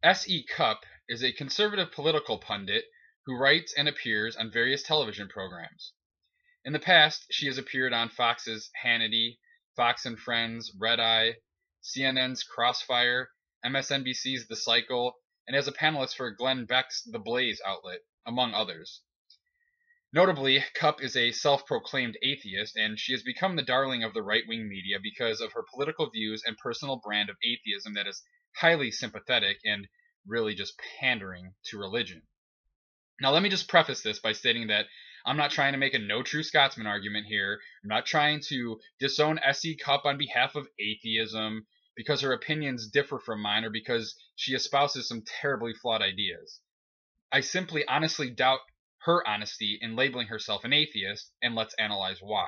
SE Cupp is a conservative political pundit who writes and appears on various television programs. In the past, she has appeared on Fox's Hannity, Fox and Friends, Red Eye, CNN's Crossfire, MSNBC's The Cycle, and as a panelist for Glenn Beck's The Blaze outlet, among others. Notably, Cupp is a self-proclaimed atheist, and she has become the darling of the right-wing media because of her political views and personal brand of atheism that is highly sympathetic and really just pandering to religion. Now, let me just preface this by stating that I'm not trying to make a no true Scotsman argument here. I'm not trying to disown SE Cupp on behalf of atheism because her opinions differ from mine or because she espouses some terribly flawed ideas. I simply honestly doubt her honesty in labeling herself an atheist, and let's analyze why.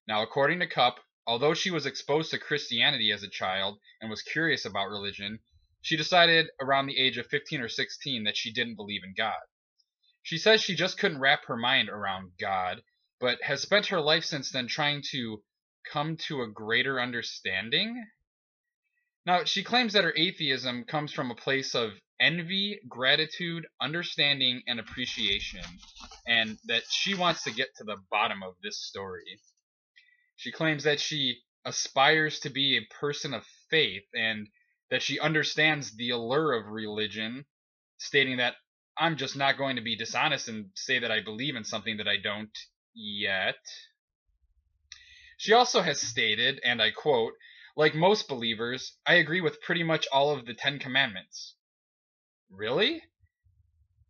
Now, according to Cupp, although she was exposed to Christianity as a child and was curious about religion, she decided around the age of 15 or 16 that she didn't believe in God. She says she just couldn't wrap her mind around God, but has spent her life since then trying to come to a greater understanding. Now, she claims that her atheism comes from a place of envy, gratitude, understanding, and appreciation, and that she wants to get to the bottom of this story. She claims that she aspires to be a person of faith and that she understands the allure of religion, stating that I'm just not going to be dishonest and say that I believe in something that I don't yet. She also has stated, and I quote, "Like most believers, I agree with pretty much all of the 10 Commandments." Really?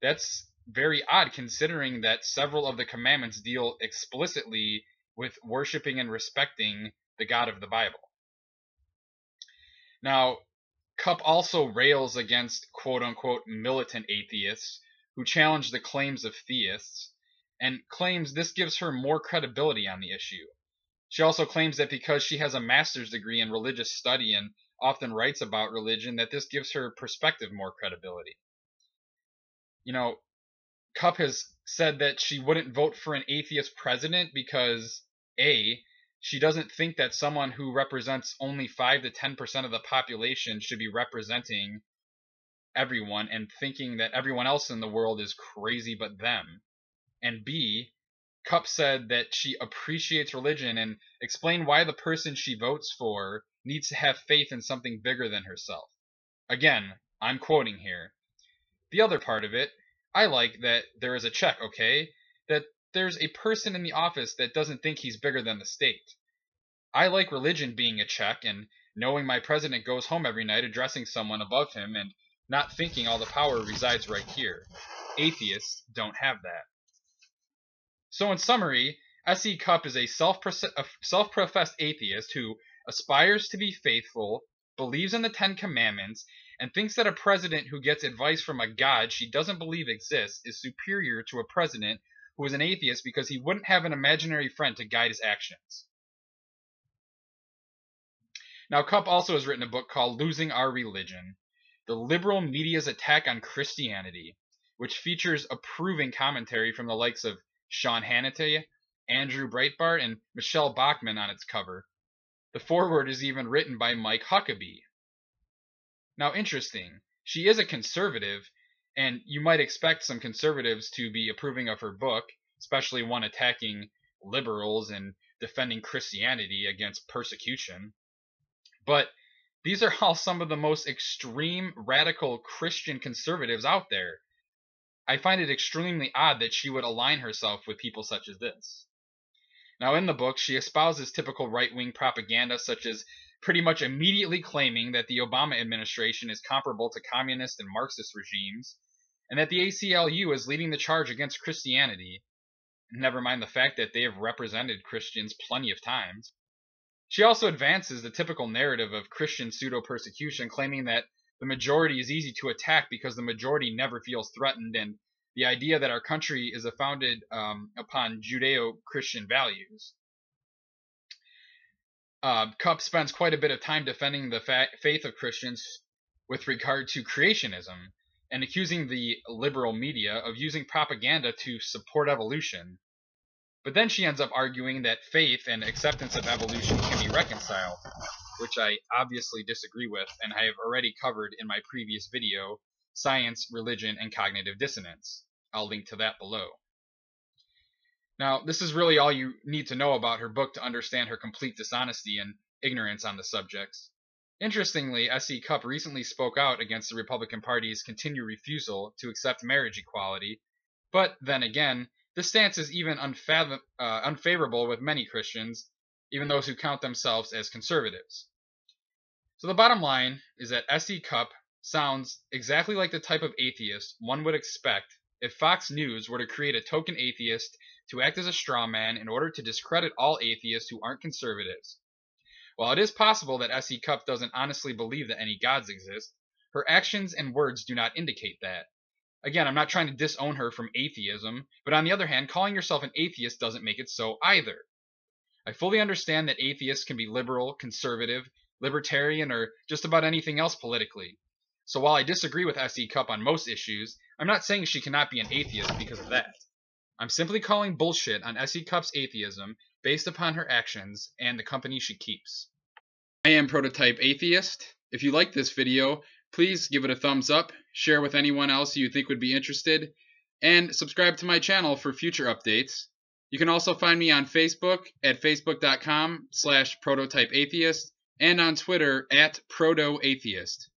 That's very odd considering that several of the commandments deal explicitly with worshiping and respecting the God of the Bible. Now, Cupp also rails against quote-unquote militant atheists who challenge the claims of theists, and claims this gives her more credibility on the issue. She also claims that because she has a master's degree in religious study and often writes about religion, that this gives her perspective more credibility. You know, Cupp has said that she wouldn't vote for an atheist president because, A, she doesn't think that someone who represents only 5 to 10% of the population should be representing everyone and thinking that everyone else in the world is crazy but them. And B, Cupp said that she appreciates religion and explained why the person she votes for needs to have faith in something bigger than herself. Again, I'm quoting here. The other part of it, I like that there is a check, okay? That there's a person in the office that doesn't think he's bigger than the state. I like religion being a check and knowing my president goes home every night addressing someone above him and not thinking all the power resides right here. Atheists don't have that. So in summary, SE Cupp is a self-professed atheist who aspires to be faithful, believes in the 10 Commandments, and thinks that a president who gets advice from a god she doesn't believe exists is superior to a president who is an atheist because he wouldn't have an imaginary friend to guide his actions. Now, Cupp also has written a book called Losing Our Religion, The Liberal Media's Attack on Christianity, which features approving commentary from the likes of Sean Hannity, Andrew Breitbart, and Michelle Bachmann on its cover. The foreword is even written by Mike Huckabee. Now, interesting, she is a conservative, and you might expect some conservatives to be approving of her book, especially one attacking liberals and defending Christianity against persecution. But these are all some of the most extreme, radical Christian conservatives out there. I find it extremely odd that she would align herself with people such as this. Now, in the book, she espouses typical right-wing propaganda, such as pretty much immediately claiming that the Obama administration is comparable to communist and Marxist regimes, and that the ACLU is leading the charge against Christianity. Never mind the fact that they have represented Christians plenty of times. She also advances the typical narrative of Christian pseudo-persecution, claiming that the majority is easy to attack because the majority never feels threatened, and the idea that our country is founded upon Judeo-Christian values. Cupp spends quite a bit of time defending the faith of Christians with regard to creationism, and accusing the liberal media of using propaganda to support evolution. But then she ends up arguing that faith and acceptance of evolution can be reconciled. which I obviously disagree with, and I have already covered in my previous video, Science, Religion, and Cognitive Dissonance. I'll link to that below. Now, this is really all you need to know about her book to understand her complete dishonesty and ignorance on the subjects. Interestingly, SE Cupp recently spoke out against the Republican Party's continued refusal to accept marriage equality, but then again, this stance is even unfavorable with many Christians, even those who count themselves as conservatives. So the bottom line is that SE Cupp sounds exactly like the type of atheist one would expect if Fox News were to create a token atheist to act as a straw man in order to discredit all atheists who aren't conservatives. While it is possible that SE Cupp doesn't honestly believe that any gods exist, her actions and words do not indicate that. Again, I'm not trying to disown her from atheism, but on the other hand, calling yourself an atheist doesn't make it so either. I fully understand that atheists can be liberal, conservative, libertarian, or just about anything else politically. So while I disagree with SE Cupp on most issues, I'm not saying she cannot be an atheist because of that. I'm simply calling bullshit on SE Cupp's atheism based upon her actions and the company she keeps. I am Prototype Atheist. If you like this video, please give it a thumbs up, share with anyone else you think would be interested, and subscribe to my channel for future updates. You can also find me on Facebook at facebook.com/prototypeatheist and on Twitter at protoatheist.